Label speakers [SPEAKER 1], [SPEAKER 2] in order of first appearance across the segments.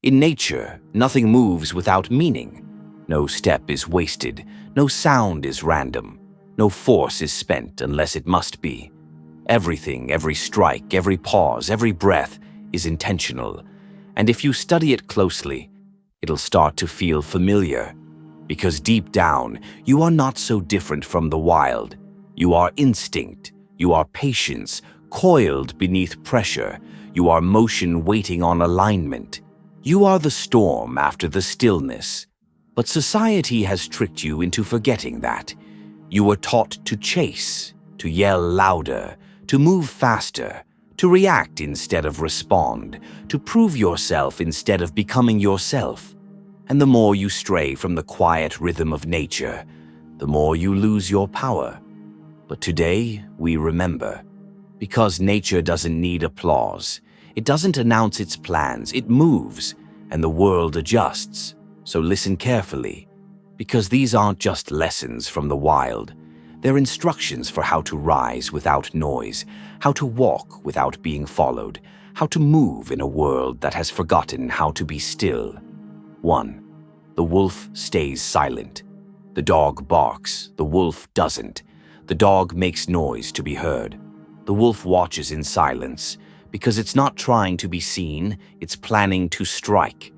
[SPEAKER 1] In nature, nothing moves without meaning. No step is wasted, no sound is random, no force is spent unless it must be. Everything, every strike, every pause, every breath is intentional, and if you study it closely, it'll start to feel familiar. Because deep down, you are not so different from the wild. You are instinct, you are patience, coiled beneath pressure, you are motion waiting on alignment. You are the storm after the stillness. But society has tricked you into forgetting that. You were taught to chase, to yell louder, to move faster, to react instead of respond, to prove yourself instead of becoming yourself. And the more you stray from the quiet rhythm of nature, the more you lose your power. But today, we remember. Because nature doesn't need applause. It doesn't announce its plans, it moves, and the world adjusts. So listen carefully, because these aren't just lessons from the wild. They're instructions for how to rise without noise, how to walk without being followed, how to move in a world that has forgotten how to be still. 1. The wolf stays silent. The dog barks, the wolf doesn't. The dog makes noise to be heard. The wolf watches in silence, because it's not trying to be seen, it's planning to strike.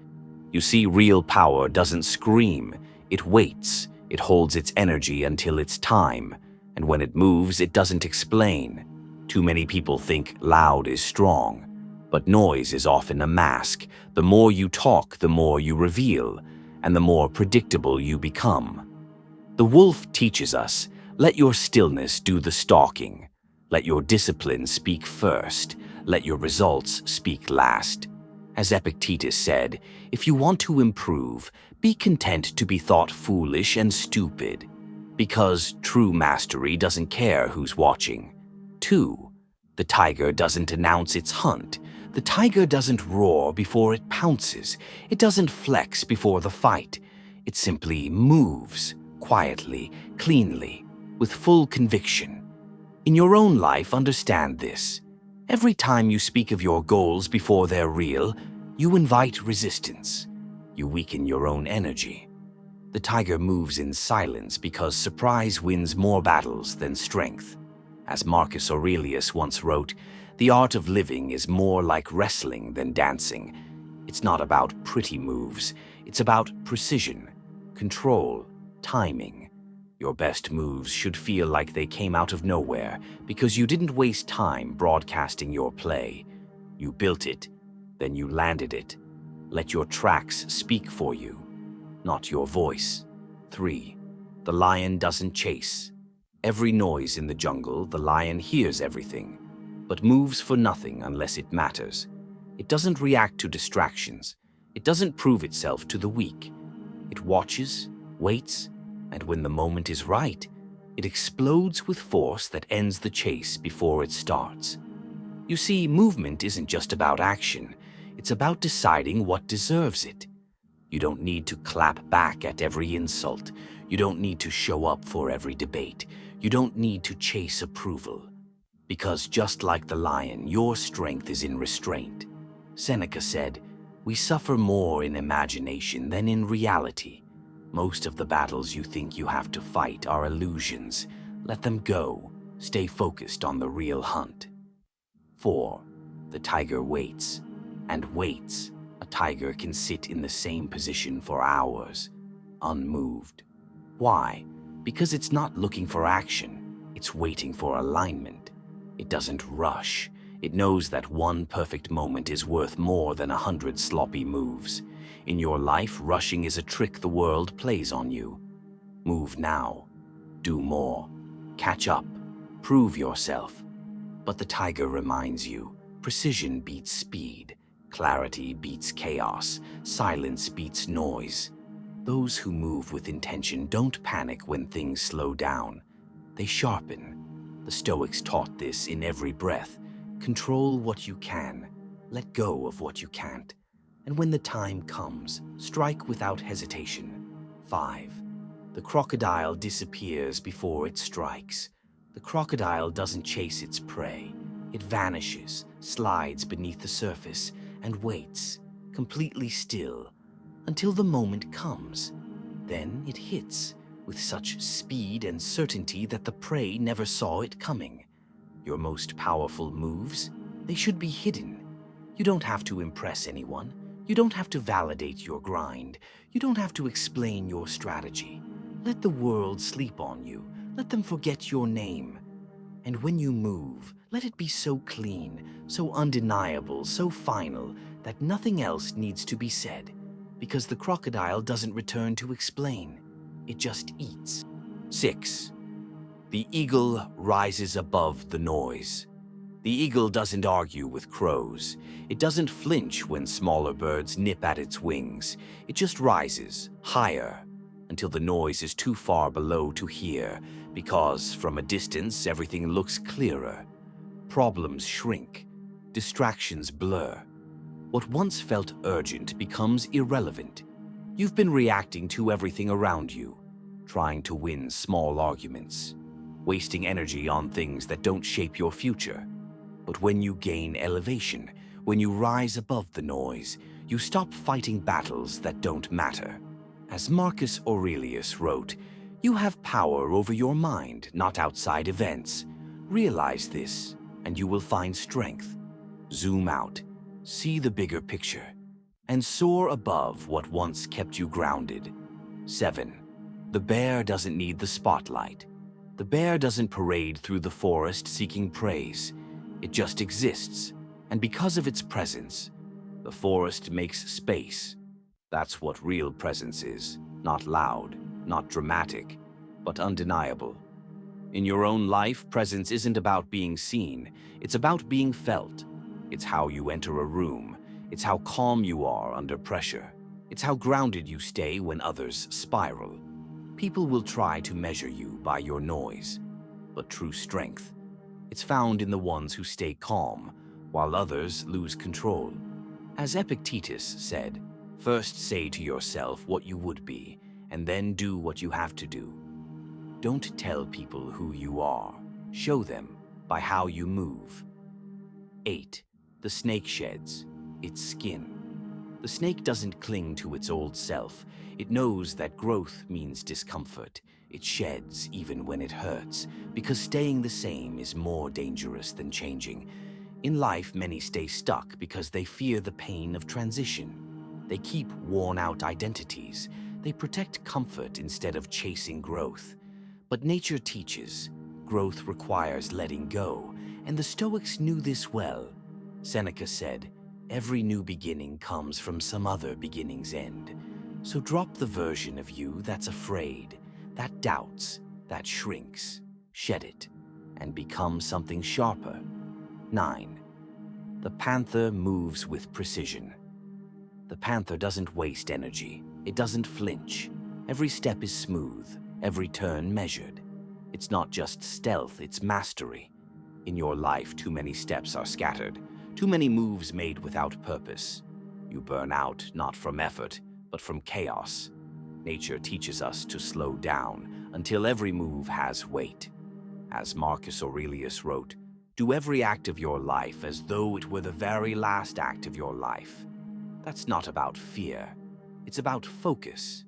[SPEAKER 1] You see, real power doesn't scream, it waits, it holds its energy until it's time, and when it moves, it doesn't explain. Too many people think loud is strong, but noise is often a mask. The more you talk, the more you reveal, and the more predictable you become. The wolf teaches us, let your stillness do the stalking. Let your discipline speak first. Let your results speak last. As Epictetus said, if you want to improve, be content to be thought foolish and stupid, because true mastery doesn't care who's watching. 2. The tiger doesn't announce its hunt. The tiger doesn't roar before it pounces. It doesn't flex before the fight. It simply moves, quietly, cleanly, with full conviction. In your own life, understand this. Every time you speak of your goals before they're real, you invite resistance. You weaken your own energy. The tiger moves in silence because surprise wins more battles than strength. As Marcus Aurelius once wrote, the art of living is more like wrestling than dancing. It's not about pretty moves. It's about precision, control, timing. Your best moves should feel like they came out of nowhere because you didn't waste time broadcasting your play. You built it, then you landed it. Let your tracks speak for you, not your voice. 3. The lion doesn't chase. Every noise in the jungle, the lion hears everything, but moves for nothing unless it matters. It doesn't react to distractions. It doesn't prove itself to the weak. It watches, waits, and when the moment is right, it explodes with force that ends the chase before it starts. You see, movement isn't just about action. It's about deciding what deserves it. You don't need to clap back at every insult. You don't need to show up for every debate. You don't need to chase approval. Because just like the lion, your strength is in restraint. Seneca said, "We suffer more in imagination than in reality." Most of the battles you think you have to fight are illusions. Let them go. Stay focused on the real hunt. 4. The tiger waits. And waits. A tiger can sit in the same position for hours, unmoved. Why? Because it's not looking for action. It's waiting for alignment. It doesn't rush. It knows that one perfect moment is worth more than 100 sloppy moves. In your life, rushing is a trick the world plays on you. Move now. Do more. Catch up. Prove yourself. But the tiger reminds you, precision beats speed. Clarity beats chaos. Silence beats noise. Those who move with intention don't panic when things slow down. They sharpen. The Stoics taught this in every breath. Control what you can. Let go of what you can't. And when the time comes, strike without hesitation. 5. The crocodile disappears before it strikes. The crocodile doesn't chase its prey. It vanishes, slides beneath the surface, and waits, completely still, until the moment comes. Then it hits, with such speed and certainty that the prey never saw it coming. Your most powerful moves, they should be hidden. You don't have to impress anyone. You don't have to validate your grind. You don't have to explain your strategy. Let the world sleep on you. Let them forget your name. And when you move, let it be so clean, so undeniable, so final, that nothing else needs to be said. Because the crocodile doesn't return to explain. It just eats. 6. The eagle rises above the noise. The eagle doesn't argue with crows. It doesn't flinch when smaller birds nip at its wings. It just rises, higher, until the noise is too far below to hear, because from a distance everything looks clearer. Problems shrink. Distractions blur. What once felt urgent becomes irrelevant. You've been reacting to everything around you, trying to win small arguments, wasting energy on things that don't shape your future. But when you gain elevation, when you rise above the noise, you stop fighting battles that don't matter. As Marcus Aurelius wrote, you have power over your mind, not outside events. Realize this, and you will find strength. Zoom out, see the bigger picture, and soar above what once kept you grounded. 7. The bear doesn't need the spotlight. The bear doesn't parade through the forest seeking praise. It just exists, and because of its presence, the forest makes space. That's what real presence is. Not loud, not dramatic, but undeniable. In your own life, presence isn't about being seen. It's about being felt. It's how you enter a room. It's how calm you are under pressure. It's how grounded you stay when others spiral. People will try to measure you by your noise, but true strength, it's found in the ones who stay calm, while others lose control. As Epictetus said, first say to yourself what you would be, and then do what you have to do. Don't tell people who you are. Show them by how you move. 8. The snake sheds its skin. The snake doesn't cling to its old self. It knows that growth means discomfort. It sheds even when it hurts, because staying the same is more dangerous than changing. In life, many stay stuck because they fear the pain of transition. They keep worn-out identities. They protect comfort instead of chasing growth. But nature teaches, growth requires letting go, and the Stoics knew this well. Seneca said, every new beginning comes from some other beginning's end. So drop the version of you that's afraid, that doubts, that shrinks. Shed it, and become something sharper. 9. The panther moves with precision. The panther doesn't waste energy. It doesn't flinch. Every step is smooth, every turn measured. It's not just stealth, it's mastery. In your life, too many steps are scattered. Too many moves made without purpose. You burn out not from effort, but from chaos. Nature teaches us to slow down until every move has weight. As Marcus Aurelius wrote, do every act of your life as though it were the very last act of your life. That's not about fear. It's about focus.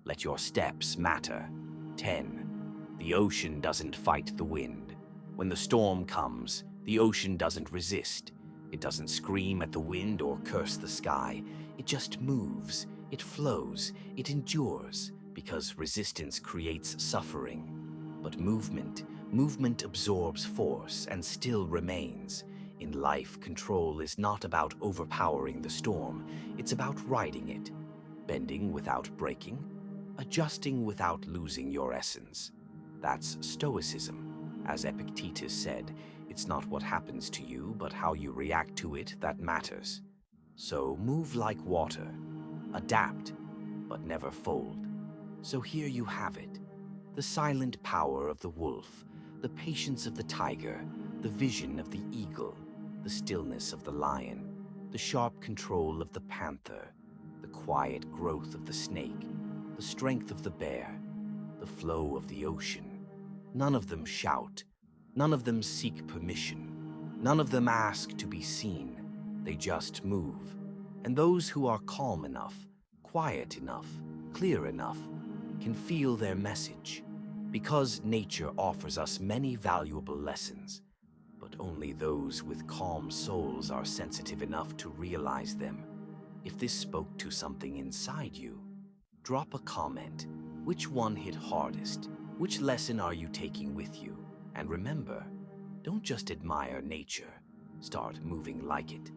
[SPEAKER 1] Let your steps matter. 10. The ocean doesn't fight the wind. When the storm comes, the ocean doesn't resist. It doesn't scream at the wind or curse the sky. It just moves, it flows, it endures, because resistance creates suffering. But movement absorbs force and still remains. In life, control is not about overpowering the storm. It's about riding it, bending without breaking, adjusting without losing your essence. That's Stoicism. As Epictetus said, it's not what happens to you, but how you react to it that matters. So move like water, adapt, but never fold. So here you have it, the silent power of the wolf, the patience of the tiger, the vision of the eagle, the stillness of the lion, the sharp control of the panther, the quiet growth of the snake, the strength of the bear, the flow of the ocean. None of them shout. None of them seek permission. None of them ask to be seen. They just move. And those who are calm enough, quiet enough, clear enough, can feel their message. Because nature offers us many valuable lessons, but only those with calm souls are sensitive enough to realize them. If this spoke to something inside you, drop a comment. Which one hit hardest? Which lesson are you taking with you? And remember, don't just admire nature, start moving like it.